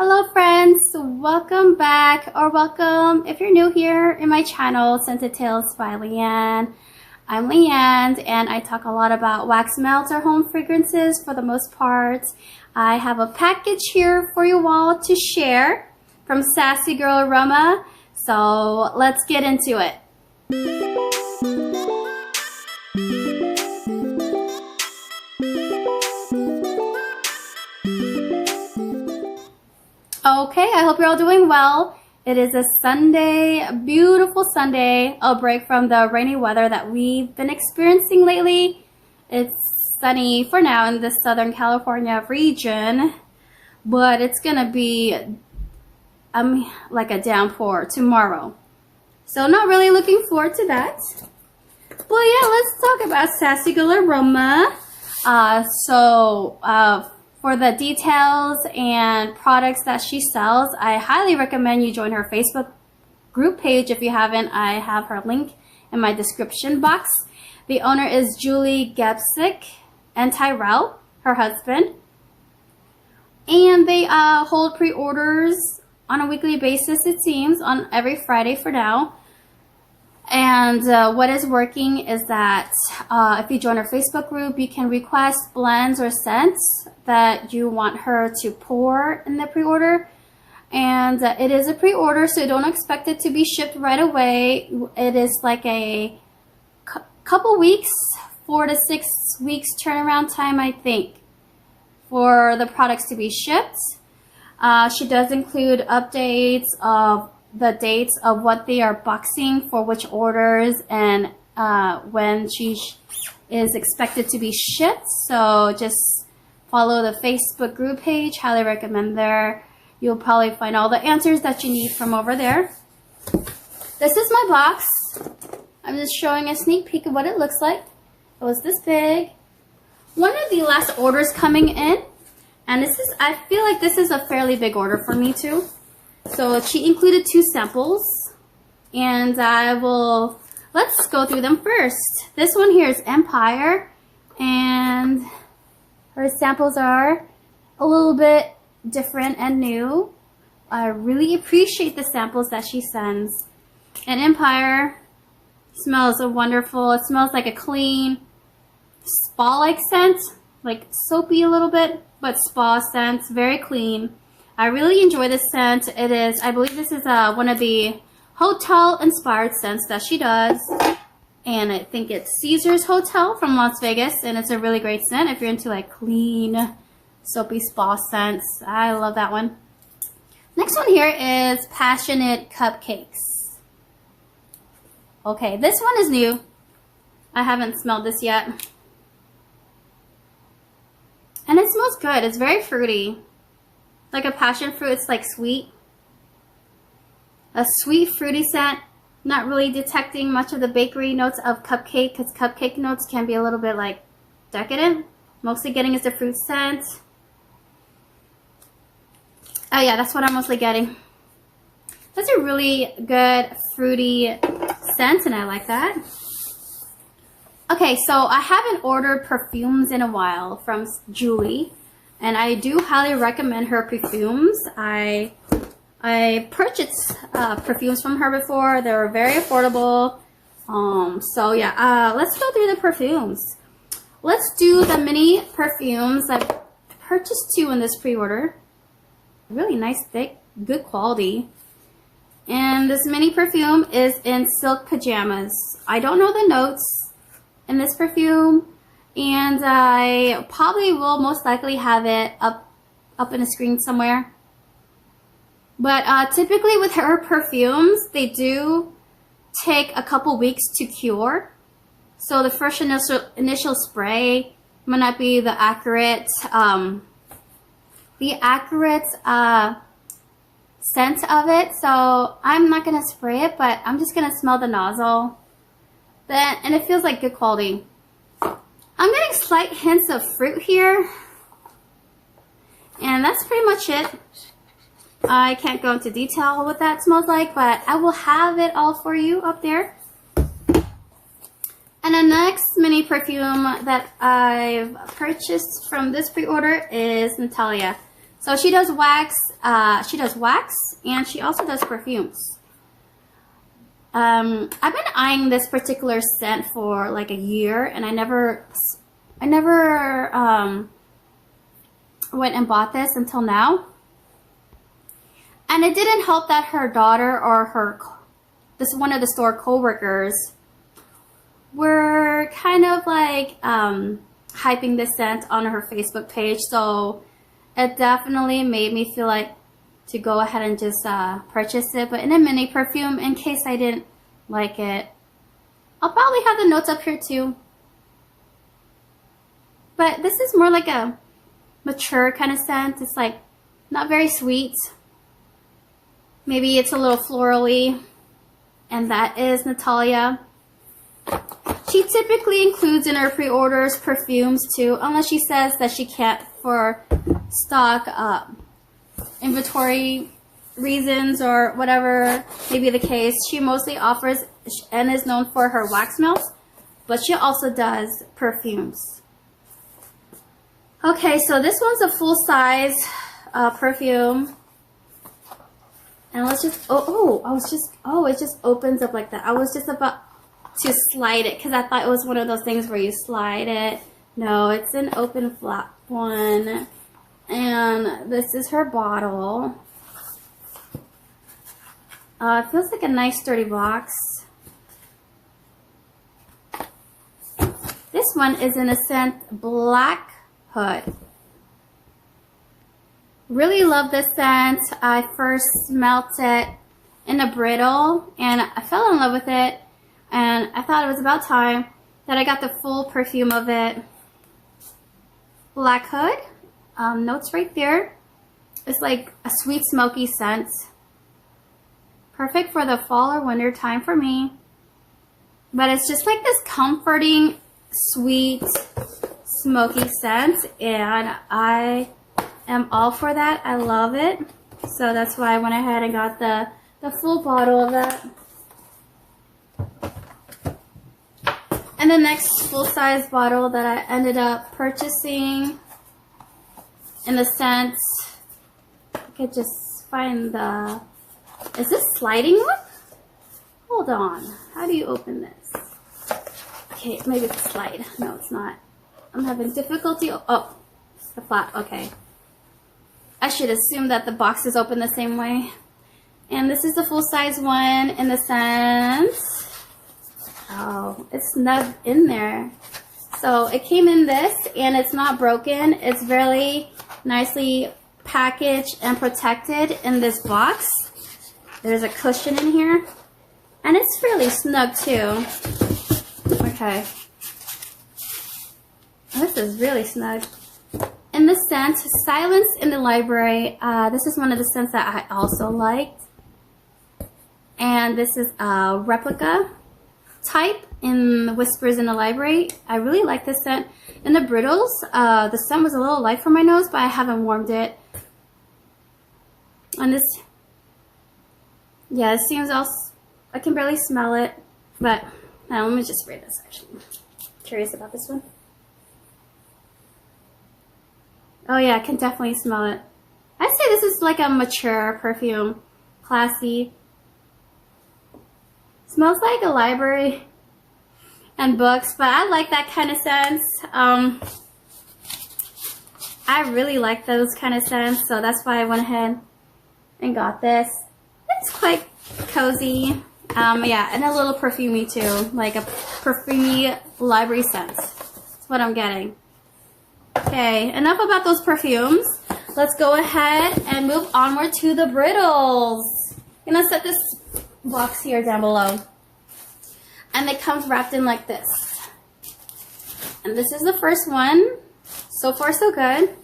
Hello friends, welcome back, or welcome if you're new here in my channel, Scented Tales by Leanne. I'm Leanne and I talk a lot about wax melts or home fragrances for the most part. I have a package here for you all to share from Sassy Girl Aroma, so let's get into it. Okay, I hope you're all doing well. It is a Sunday, a beautiful Sunday, a break from the rainy weather that we've been experiencing lately. It's sunny for now in the Southern California region, but it's gonna be like a downpour tomorrow. So not really looking forward to that. But yeah, let's talk about Sassy Girl Aroma. For the details and products that she sells, I highly recommend you join her Facebook group page if you haven't. I have her link in my description box. The owner is Gebczyk and Tyrell, her husband. And they hold pre-orders on a weekly basis, it seems, on every Friday for now. And what is working is that if you join our Facebook group, you can request blends or scents that you want her to pour in the pre-order. And it is a pre-order, so don't expect it to be shipped right away. It is like a couple weeks, 4 to 6 weeks turnaround time, I think, for the products to be shipped. She does include updates of the dates of what they are boxing for which orders and when she is expected to be shipped. So just follow the Facebook group page. Highly recommend there. You'll probably find all the answers that you need from over there. This is my box. I'm just showing a sneak peek of what it looks like. It was this big. One of the last orders coming in, and I feel like this is a fairly big order for me too. So she included 2 samples, and let's go through them first. This one here is Empire, and her samples are a little bit different and new. I really appreciate the samples that she sends. And Empire smells wonderful. It smells like a clean spa-like scent, like soapy a little bit, but spa scent, very clean. I really enjoy this scent. It is, I believe this is one of the hotel-inspired scents that she does. And I think it's Caesar's Hotel from Las Vegas. And it's a really great scent if you're into like clean, soapy spa scents. I love that one. Next one here is Passionate Cupcakes. Okay, this one is new. I haven't smelled this yet. And it smells good. It's very fruity. Like a passion fruit, it's like sweet. A sweet, fruity scent. Not really detecting much of the bakery notes of cupcake, because cupcake notes can be a little bit like decadent. Mostly getting is the fruit scent. Oh yeah, that's what I'm mostly getting. That's a really good fruity scent, and I like that. Okay, so I haven't ordered perfumes in a while from Julie. And I do highly recommend her perfumes. I purchased perfumes from her before. They were very affordable. So yeah, let's go through the perfumes. Let's do the mini perfumes. I purchased 2 in this pre-order. Really nice, thick, good quality. And this mini perfume is in Silk Pajamas. I don't know the notes in this perfume. And I probably will most likely have it up in a screen somewhere. But typically with her perfumes, they do take a couple weeks to cure. So the first initial spray might not be the accurate scent of it. So I'm not gonna spray it, but I'm just gonna smell the nozzle. And it feels like good quality. I'm getting slight hints of fruit here, and that's pretty much it. I can't go into detail what that smells like, but I will have it all for you up there. And the next mini perfume that I've purchased from this pre-order is Natalia. So she does wax, and she also does perfumes. I've been eyeing this particular scent for like a year, and I never went and bought this until now. And it didn't help that her daughter or one of the store coworkers were kind of like hyping this scent on her Facebook page. So it definitely made me feel like to go ahead and just purchase it. But in a mini perfume, in case I didn't like it, I'll probably have the notes up here too. But this is more like a mature kind of scent. It's like not very sweet. Maybe it's a little florally. And that is Natalia. She typically includes in her pre-orders perfumes too, unless she says that she can't for stock inventory reasons or whatever may be the case. She mostly offers and is known for her wax melts, but she also does perfumes. Okay, so this one's a full-size perfume. And let's just, it just opens up like that. I was just about to slide it because I thought it was one of those things where you slide it. No, it's an open flat one. And this is her bottle. It feels like a nice sturdy box. This one is in a scent Black Hood. Really love this scent. I first smelt it in a brittle and I fell in love with it, and I thought it was about time that I got the full perfume of it. Black Hood, notes right there. It's like a sweet smoky scent. Perfect for the fall or winter time for me. But it's just like this comforting, sweet, smoky scent, and I am all for that. I love it. So that's why I went ahead and got the full bottle of that. And the next full-size bottle that I ended up purchasing in the scent, I could just find the, is this sliding one? Hold on. How do you open this? Okay, maybe it's a slide. No, it's not. I'm having difficulty. Oh, it's the flat. Okay. I should assume that the box is open the same way. And this is the full-size one in the scent. Oh, it's snug in there. So it came in this, and it's not broken. It's really nicely packaged and protected in this box. There's a cushion in here. And it's really snug too. Okay. This is really snug. In the scent, Silence in the Library. This is one of the scents that I also liked. And this is a replica type in Whispers in the Library. I really like this scent. In the brittles, the scent was a little light for my nose, but I haven't warmed it. And this, yeah, it seems else, I can barely smell it. But let me just spray this actually. Curious about this one. Oh yeah, I can definitely smell it. I'd say this is like a mature perfume. Classy. Smells like a library and books, but I like that kind of scent. I really like those kind of scents, so that's why I went ahead and got this. It's quite cozy. Yeah, and a little perfumey too, like a perfumey library scent. That's what I'm getting. Okay, enough about those perfumes. Let's go ahead and move onward to the brittles. I'm gonna set this box here down below. And it comes wrapped in like this. And this is the first one. So far, so good.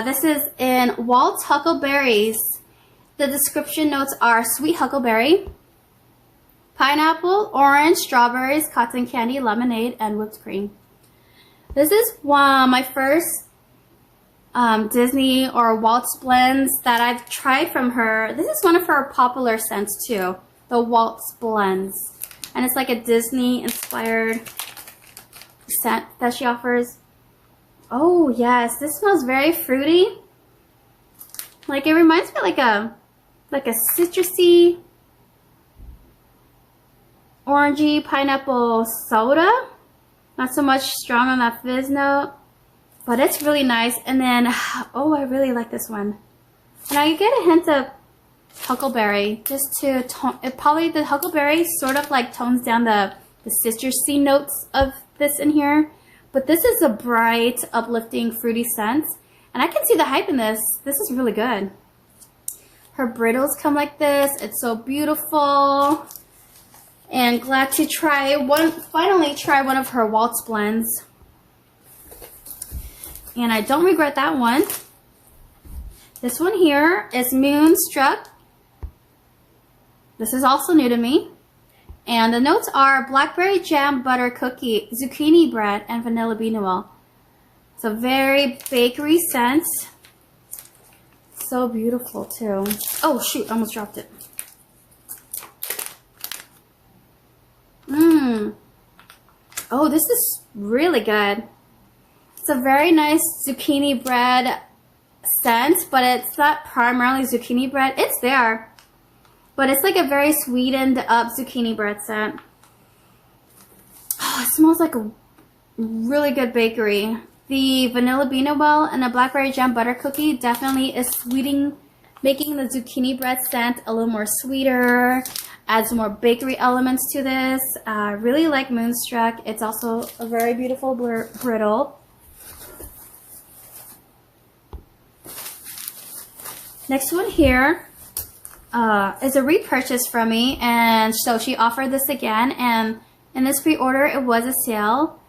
This is in Walt Huckleberries. The description notes are sweet huckleberry, pineapple, orange, strawberries, cotton candy, lemonade, and whipped cream. This is my first Disney or Waltz blends that I've tried from her. This is one of her popular scents too, the Waltz blends. And it's like a Disney inspired scent that she offers. Oh yes, this smells very fruity. Like it reminds me of like a citrusy, orangey pineapple soda. Not so much strong on that fizz note, but it's really nice. And then, oh, I really like this one. And I get a hint of huckleberry, just to tone. Probably the huckleberry sort of like tones down the citrusy notes of this in here. But this is a bright, uplifting, fruity scent. And I can see the hype in this. This is really good. Her brittles come like this. It's so beautiful. And glad to finally try one of her waltz blends. And I don't regret that one. This one here is Moonstruck. This is also new to me. And the notes are blackberry jam, butter cookie, zucchini bread, and vanilla bean oil. It's a very bakery scent. So beautiful too. Oh shoot, I almost dropped it. Oh, this is really good. It's a very nice zucchini bread scent, but it's not primarily zucchini bread. It's there, but it's like a very sweetened up zucchini bread scent. Oh, it smells like a really good bakery. The vanilla bean oil and the blackberry jam butter cookie definitely is sweetening, making the zucchini bread scent a little more sweeter. Adds more bakery elements to this. I really like Moonstruck. It's also a very beautiful brittle. Next one here is a repurchase from me, and so she offered this again, and in this pre-order it was a sale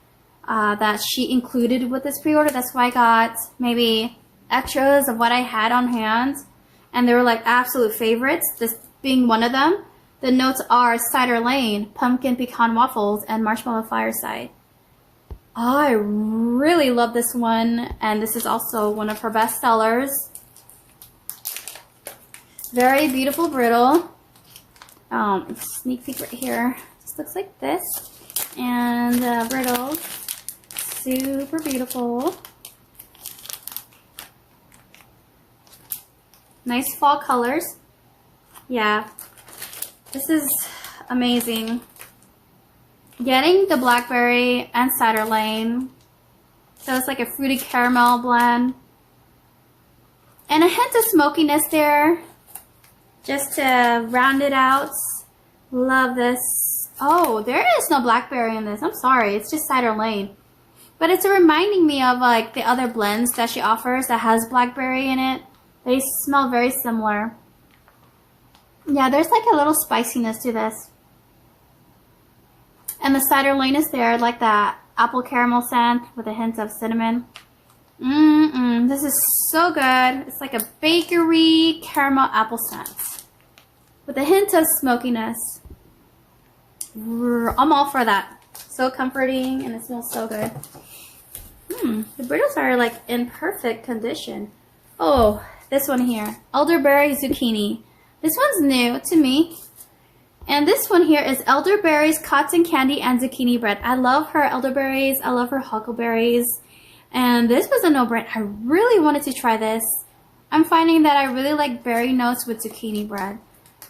that she included with this pre-order. That's why I got maybe extras of what I had on hand, and they were like absolute favorites, this being one of them. The notes are Cider Lane, Pumpkin Pecan Waffles, and Marshmallow Fireside. I really love this one, and this is also one of her best sellers. Very beautiful brittle. Sneak peek right here. This looks like this. And brittle. Super beautiful. Nice fall colors. Yeah. This is amazing. Getting the blackberry and cider lane. So it's like a fruity caramel blend. And a hint of smokiness there. Just to round it out. Love this. Oh, there is no blackberry in this. I'm sorry. It's just cider lane. But it's reminding me of like the other blends that she offers that has blackberry in it. They smell very similar. Yeah, there's like a little spiciness to this. And the cider lane is there, like that apple caramel scent with a hint of cinnamon. This is so good. It's like a bakery caramel apple scent with a hint of smokiness. I'm all for that. So comforting, and it smells so good. The brittles are like in perfect condition. Oh, this one here, elderberry zucchini. This one's new to me. And this one here is elderberries, cotton candy, and zucchini bread. I love her elderberries. I love her huckleberries. And this was a no-brainer. I really wanted to try this. I'm finding that I really like berry notes with zucchini bread.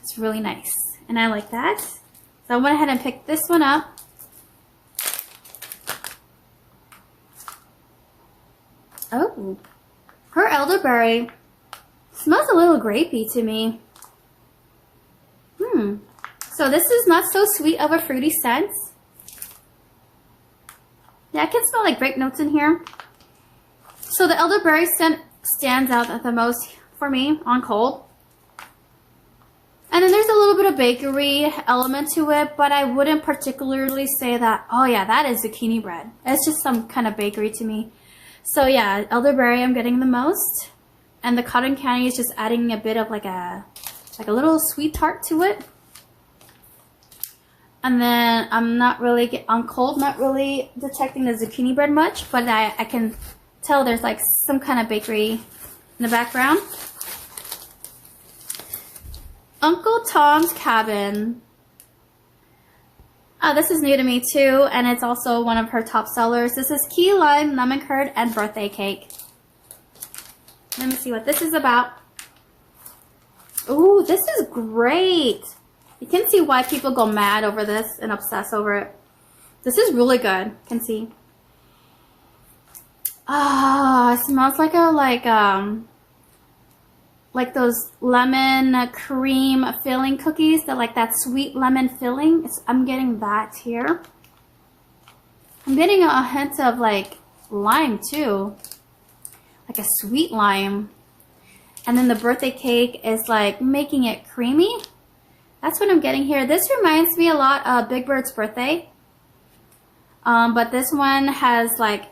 It's really nice. And I like that. So I went ahead and picked this one up. Oh, her elderberry smells a little grapey to me. So this is not so sweet of a fruity scent. Yeah, I can smell like grape notes in here. So the elderberry scent stands out the most for me on cold. And then there's a little bit of bakery element to it, but I wouldn't particularly say that, oh yeah, that is zucchini bread. It's just some kind of bakery to me. So yeah, elderberry I'm getting the most. And the cotton candy is just adding a bit of like a little sweet tart to it. And then I'm not really, on cold, not really detecting the zucchini bread much, but I can tell there's like some kind of bakery in the background. Uncle Tom's Cabin. This is new to me too, and it's also one of her top sellers. This is key lime, lemon curd, and birthday cake. Let me see what this is about. Ooh, this is great. You can see why people go mad over this and obsess over it. This is really good. You can see. Ah, it smells like like those lemon cream filling cookies. That like that sweet lemon filling. I'm getting that here. I'm getting a hint of like lime too, like a sweet lime. And then the birthday cake is like making it creamy. That's what I'm getting here. This reminds me a lot of Big Bird's birthday. But this one has like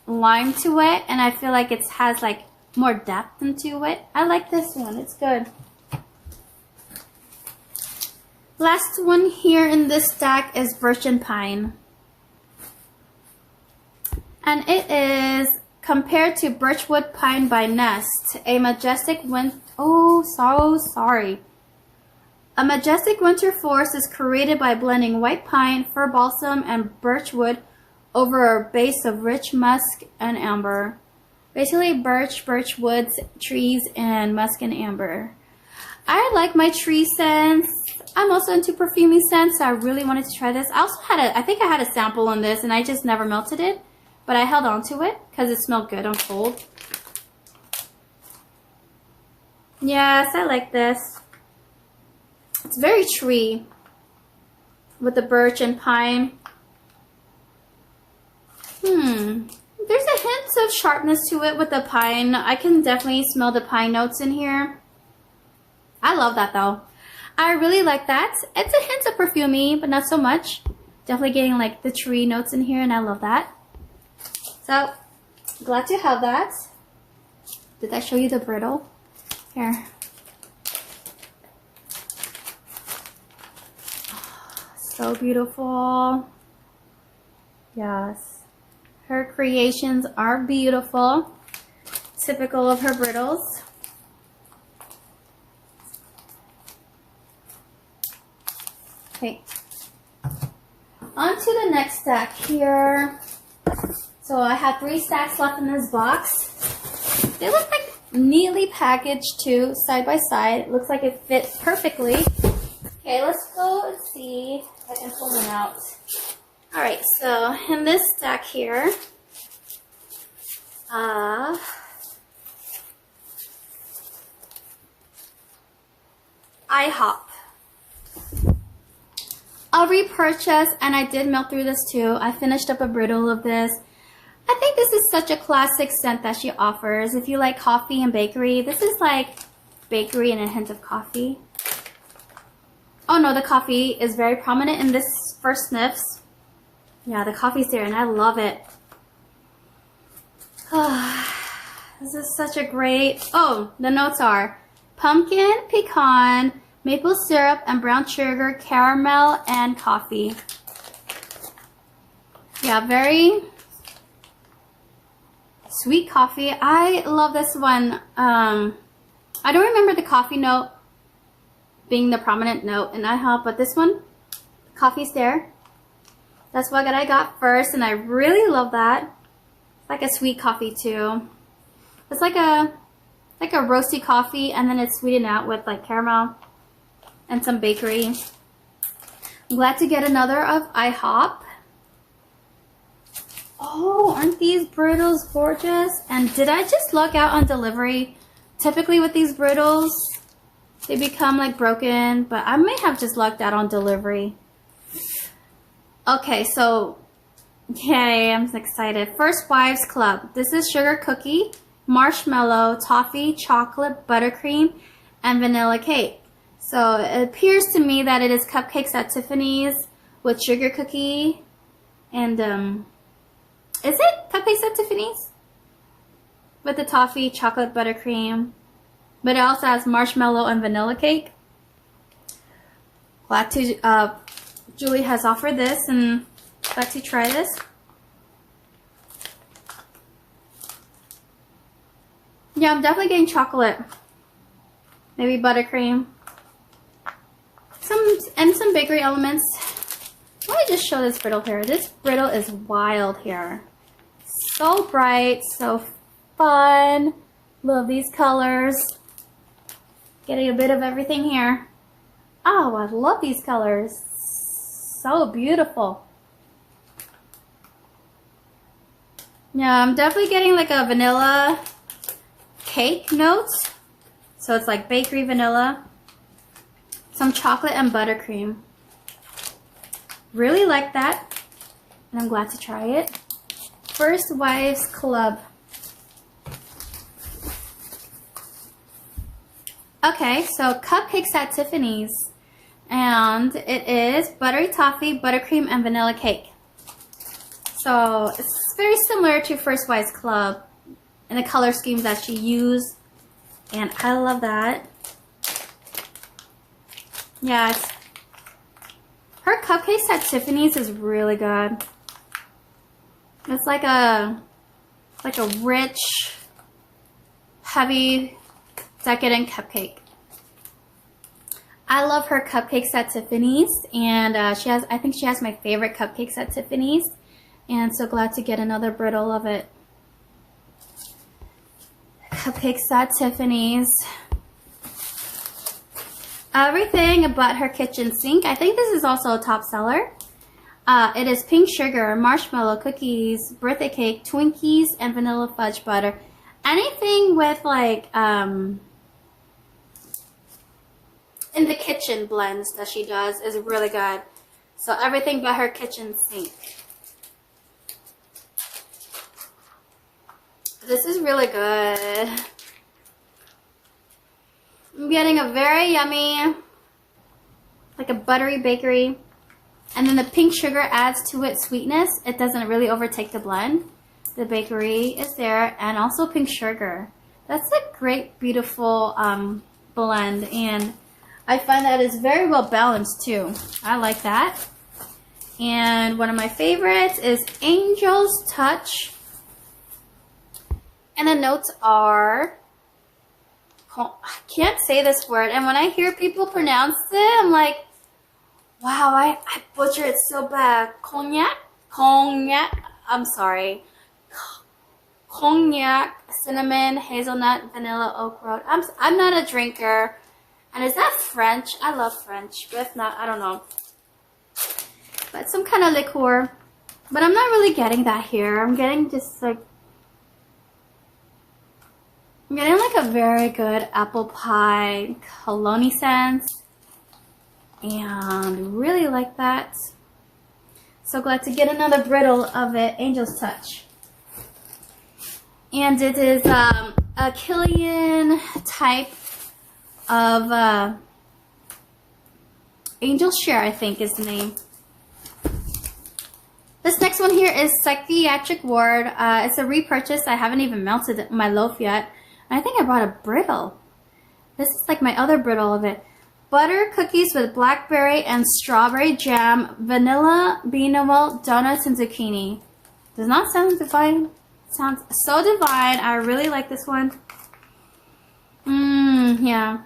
lime to it, and I feel like it has like more depth into it. I like this one. It's good. Last one here in this stack is Virgin Pine. And it is compared to Birchwood Pine by Nest, a majestic winter forest is created by blending white pine, fir balsam, and birchwood over a base of rich musk and amber. Basically birchwoods, trees, and musk and amber. I like my tree scents. I'm also into perfumey scents, so I really wanted to try this. I also I think I had a sample on this, and I just never melted it. But I held on to it because it smelled good on cold. Yes, I like this. It's very tree with the birch and pine. There's a hint of sharpness to it with the pine. I can definitely smell the pine notes in here. I love that though. I really like that. It's a hint of perfumey, but not so much. Definitely getting like the tree notes in here, and I love that. So, glad to have that. Did I show you the brittle? Here. So beautiful. Yes. Her creations are beautiful. Typical of her brittles. Okay. On to the next stack here. So I have 3 stacks left in this box. They look like neatly packaged too, side by side. It looks like it fits perfectly. Okay, let's go and see if I can pull them out. Alright, so in this stack here, IHOP. I'll repurchase, and I did melt through this too. I finished up a brittle of this. I think this is such a classic scent that she offers. If you like coffee and bakery, this is like bakery and a hint of coffee. Oh no, the coffee is very prominent in this first sniffs. Yeah, the coffee's there, and I love it. This is such a great... Oh, the notes are pumpkin, pecan, maple syrup, and brown sugar, caramel, and coffee. Yeah, very sweet coffee. I love this one. I don't remember the coffee note being the prominent note in IHOP, but this one, coffee's there. That's what I got first, and I really love that. It's like a sweet coffee too. It's like a roasty coffee, and then it's sweetened out with like caramel and some bakery. I'm glad to get another of IHOP. Oh, aren't these brittles gorgeous? And did I just luck out on delivery? Typically with these brittles, they become like broken, but I may have just lucked out on delivery. Okay, so yay, I'm excited. First Wives Club. This is sugar cookie, marshmallow, toffee, chocolate, buttercream, and vanilla cake. So it appears to me that it is cupcakes at Tiffany's with sugar cookie and is it cupcakes at Tiffany's? With the toffee, chocolate, buttercream. But it also has marshmallow and vanilla cake. Glad to, Julie has offered this, and glad to try this. Yeah, I'm definitely getting chocolate. Maybe buttercream. Some bakery elements. What me just show this brittle here. This brittle is wild here. So bright, so fun. Love these colors. Getting a bit of everything here. Oh, I love these colors. So beautiful. Yeah, I'm definitely getting like a vanilla cake note. So it's like bakery vanilla. Some chocolate and buttercream. Really like that. And I'm glad to try it. First Wives Club. Okay, so cupcakes at Tiffany's. And it is buttery toffee, buttercream, and vanilla cake. So it's very similar to First Wives Club in the color schemes that she used. And I love that. Yes. Her cupcakes at Tiffany's is really good. It's like a rich, heavy, decadent cupcake. I love her cupcakes at Tiffany's, and I think she has my favorite cupcakes at Tiffany's, and so glad to get another brittle of it. Cupcakes at Tiffany's. Everything but her kitchen sink. I think this is also a top seller. It is pink sugar, marshmallow, cookies, birthday cake, Twinkies, and vanilla fudge butter. Anything with like in the kitchen blends that she does is really good. So everything but her kitchen sink. This is really good. I'm getting a very yummy, like a buttery bakery. And then the pink sugar adds to its sweetness. It doesn't really overtake the blend. The bakery is there, and also pink sugar. That's a great, beautiful blend, and I find that it's very well balanced too. I like that. And one of my favorites is Angel's Touch. And the notes are, I can't say this word, and when I hear people pronounce it, I'm like, wow, I butchered it so bad. Cognac? I'm sorry. Cognac, cinnamon, hazelnut, vanilla, oak road. I'm not a drinker. And is that French? I love French, but if not, I don't know. But some kind of liqueur. But I'm not really getting that here. I'm getting just like, a very good apple pie cologne scent. And really like that. So glad to get another brittle of it, Angel's Touch. And it is a Killian type of Angel Share, I think is the name. This next one here is Psychiatric Ward. It's a repurchase. I haven't even melted my loaf yet. I think I brought a brittle. This is like my other brittle of it. Butter cookies with blackberry and strawberry jam, vanilla, bean oil, donuts, and zucchini. Does not sound divine. Sounds so divine. I really like this one. Yeah.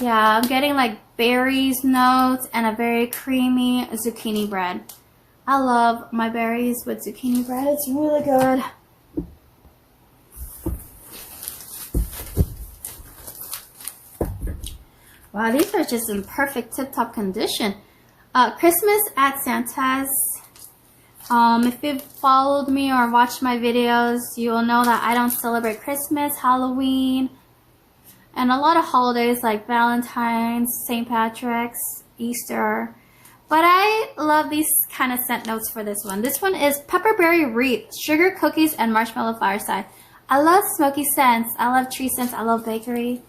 Yeah, I'm getting like berries notes and a very creamy zucchini bread. I love my berries with zucchini bread. It's really good. Wow, these are just in perfect tip-top condition. Christmas at Santa's. If you've followed me or watched my videos, you will know that I don't celebrate Christmas, Halloween, and a lot of holidays like Valentine's, St. Patrick's, Easter. But I love these kind of scent notes for this one. This one is Pepperberry Wreath, Sugar Cookies, and Marshmallow Fireside. I love smoky scents. I love tree scents. I love bakery.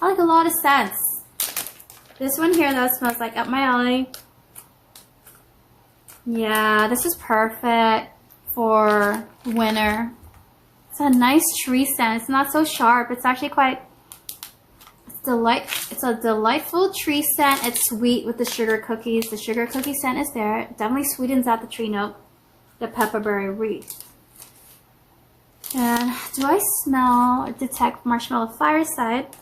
I like a lot of scents. This one here, though, smells like up my alley. Yeah, this is perfect for winter. It's a nice tree scent. It's not so sharp. It's actually quite... It's a delightful tree scent. It's sweet with the sugar cookies. The sugar cookie scent is there. It definitely sweetens out the tree note. The Pepperberry Wreath. And do I smell or detect Marshmallow Fireside?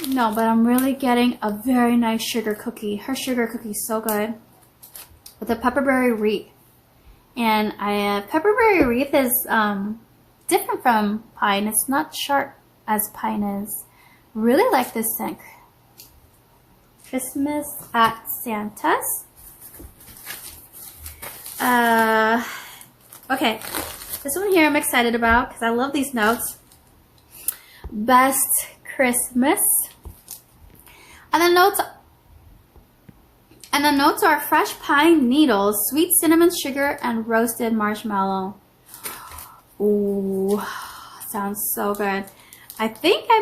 No, but I'm really getting a very nice sugar cookie. Her sugar cookie is so good. With a pepperberry wreath. And pepperberry wreath is different from pine. It's not sharp as pine is. Really like this scent. Christmas at Santa's. Okay, this one here I'm excited about because I love these notes. Best Christmas. And the notes are fresh pine needles, sweet cinnamon sugar, and roasted marshmallow. Ooh, sounds so good. I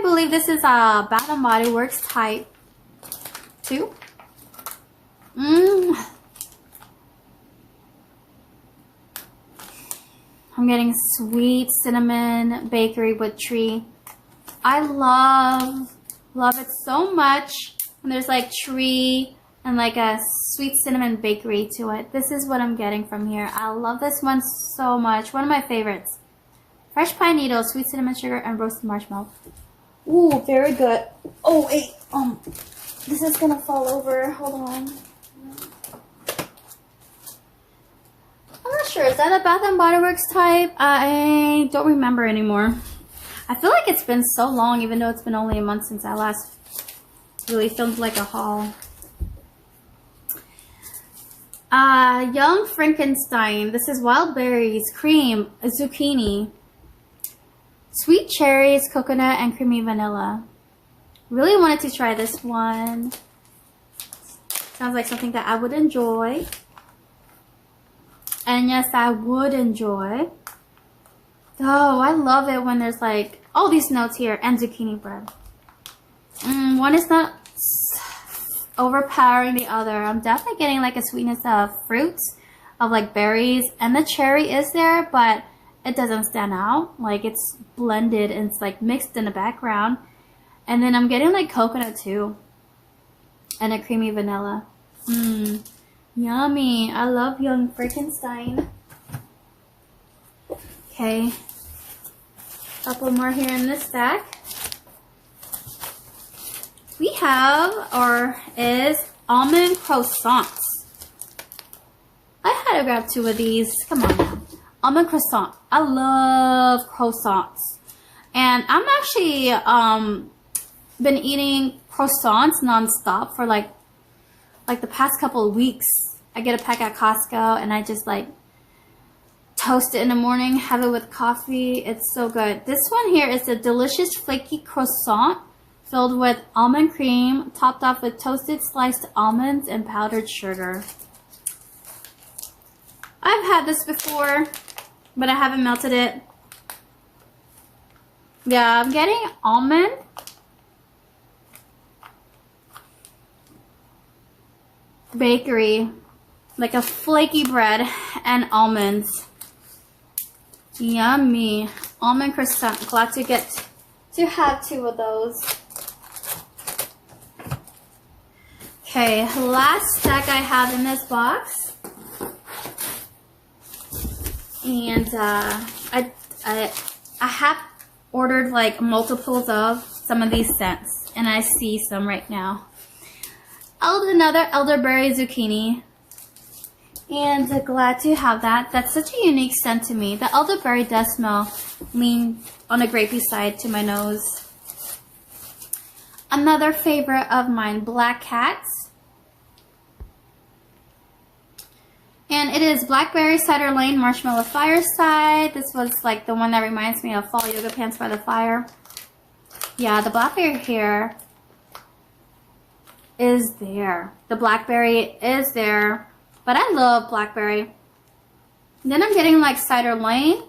believe this is a Bath and Body Works type 2. I'm getting sweet cinnamon bakery with tree. I love it so much when there's like tree and like a sweet cinnamon bakery to it. This is what I'm getting from here. I love this one so much. One of my favorites. Fresh pine needles, sweet cinnamon sugar, and roasted marshmallow. Ooh, very good. Oh wait, this is gonna fall over. Hold on. I'm not sure. Is that a Bath and Body Works type? I don't remember anymore. I feel like it's been so long, even though it's been only a month since I last really filmed like a haul. Young Frankenstein. This is wild berries, cream, zucchini, sweet cherries, coconut, and creamy vanilla. Really wanted to try this one. Sounds like something that I would enjoy. And yes, I would enjoy. Oh, I love it when there's like all these notes here and zucchini bread. One is not overpowering the other. I'm definitely getting like a sweetness of fruits, of like berries, and the cherry is there, but it doesn't stand out. Like it's blended and it's like mixed in the background. And then I'm getting like coconut too, and a creamy vanilla. Yummy. I love Young Frankenstein. Okay, couple more here in this stack. We have, or is, almond croissants. I had to grab 2 of these. Come on now. Almond croissant. I love croissants. And I'm actually been eating croissants nonstop for like the past couple of weeks. I get a pack at Costco and I just like toast it in the morning, have it with coffee. It's so good. This one here is a delicious flaky croissant filled with almond cream, topped off with toasted sliced almonds and powdered sugar. I've had this before, but I haven't melted it. Yeah, I'm getting almond, bakery, like a flaky bread, and almonds. Yummy. Almond croissant. Glad to get to have 2 of those. Okay, last stack I have in this box. And I have ordered like multiples of some of these scents, and I see some right now. Another elderberry zucchini, and glad to have that. That's such a unique scent to me. The elderberry does smell lean on the grapey side to my nose. Another favorite of mine, Black Cats. And it is Blackberry Cider Lane Marshmallow Fireside. This was like the one that reminds me of Fall Yoga Pants by the Fire. Yeah, the blackberry here is there. The blackberry is there. But I love blackberry. Then I'm getting like Cider Lane.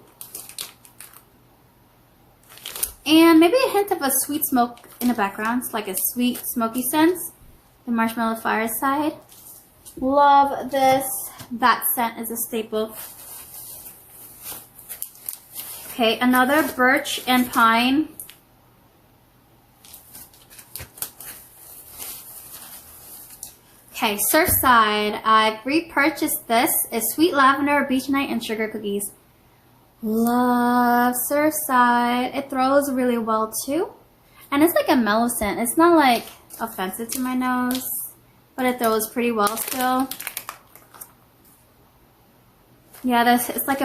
And maybe a hint of a sweet smoke in the background. It's like a sweet smoky scent. The Marshmallow Fireside. Love this. That scent is a staple. Okay, another birch and pine. Okay, Surfside. I've repurchased this. It's sweet lavender, beach night, and sugar cookies. Love Surfside. It throws really well too. And it's like a mellow scent. It's not like offensive to my nose, but it throws pretty well still. Yeah, it's like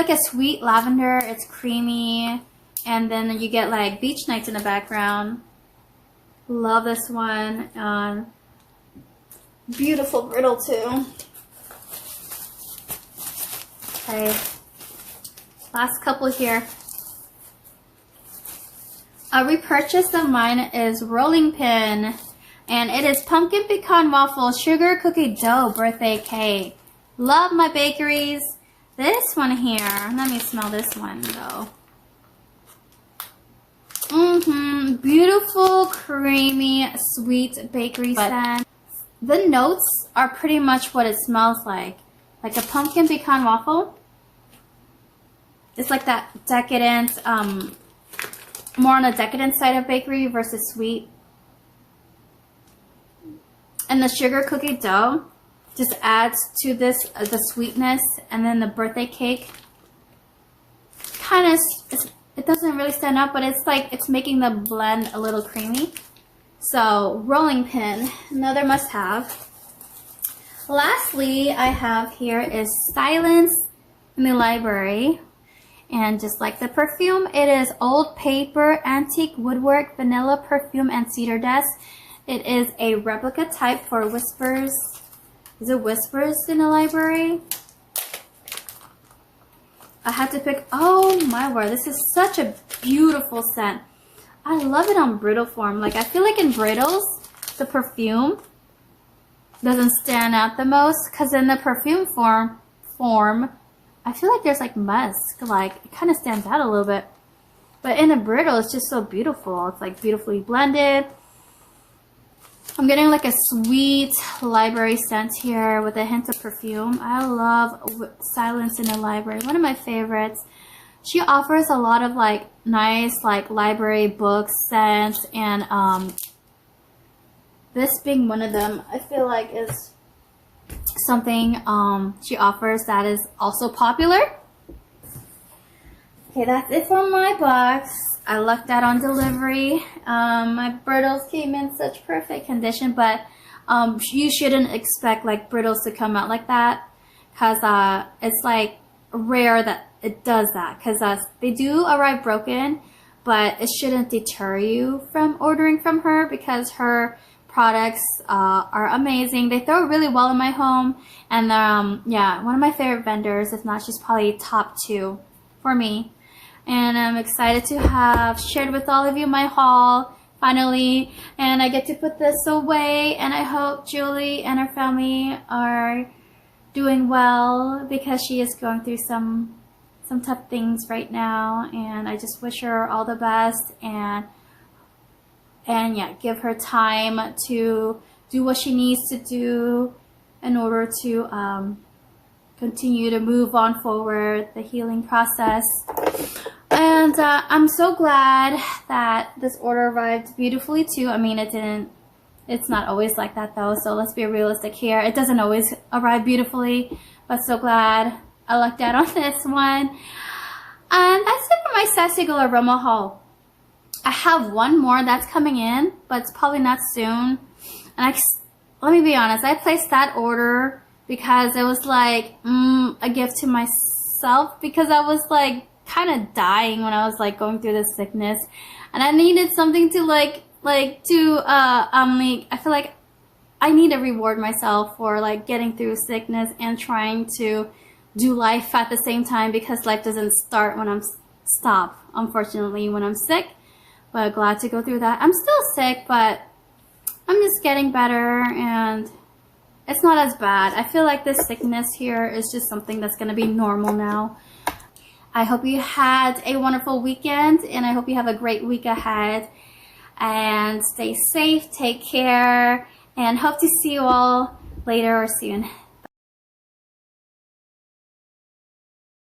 a sweet lavender. It's creamy, and then you get like beach nights in the background. Love this one. Beautiful brittle too. Okay, last couple here. A repurchase of mine is rolling pin, and it is pumpkin pecan waffle sugar cookie dough birthday cake. Love my bakeries. This one here, let me smell this one though. Beautiful, creamy, sweet bakery scent. The notes are pretty much what it smells like a pumpkin pecan waffle. It's like that decadent, more on the decadent side of bakery versus sweet. And the sugar cookie dough just adds to this the sweetness, and then the birthday cake kind of, it doesn't really stand up, but it's like it's making the blend a little creamy. So rolling pin, another must have. Lastly, I have here is Silence in the Library. And just like the perfume, it is old paper, antique woodwork, vanilla perfume, and cedar dust. It is a replica type for Whispers. Is it Whispers in the Library? I had to pick, oh my word, this is such a beautiful scent. I love it on brittle form. Like, I feel like in brittles, the perfume doesn't stand out the most, because in the perfume form, I feel like there's like musk, like it kind of stands out a little bit. But in a brittle, it's just so beautiful. It's like beautifully blended. I'm getting like a sweet library scent here with a hint of perfume. I love Silence in the Library, one of my favorites. She offers a lot of like nice like library books, scents, and this being one of them, I feel like is something she offers that is also popular. Okay, that's it for my box. I lucked out on delivery. My brittles came in such perfect condition, but you shouldn't expect like brittles to come out like that, because it's like rare that it does that, because they do arrive broken, but it shouldn't deter you from ordering from her, because her products are amazing. They throw really well in my home, and yeah, one of my favorite vendors. If not, she's probably top 2 for me. And I'm excited to have shared with all of you my haul finally, and I get to put this away, and I hope Julie and her family are doing well, because she is going through some tough things right now, and I just wish her all the best, and yeah, give her time to do what she needs to do in order to continue to move on forward, the healing process. And I'm so glad that this order arrived beautifully too. I mean, it's not always like that though, so let's be realistic here. It doesn't always arrive beautifully, but so glad I lucked out on this one. And that's it for my Sassy Girl Aroma haul. I have one more that's coming in, but it's probably not soon. And let me be honest, I placed that order because it was like a gift to myself, because I was like kind of dying when I was like going through this sickness, and I needed something to I feel like I need to reward myself for like getting through sickness and trying to do life at the same time, because life doesn't start when I'm unfortunately when I'm sick. But glad to go through that. I'm still sick, but I'm just getting better, and it's not as bad. I feel like this sickness here is just something that's going to be normal now. I hope you had a wonderful weekend, and I hope you have a great week ahead. And stay safe, take care, and hope to see you all later or soon.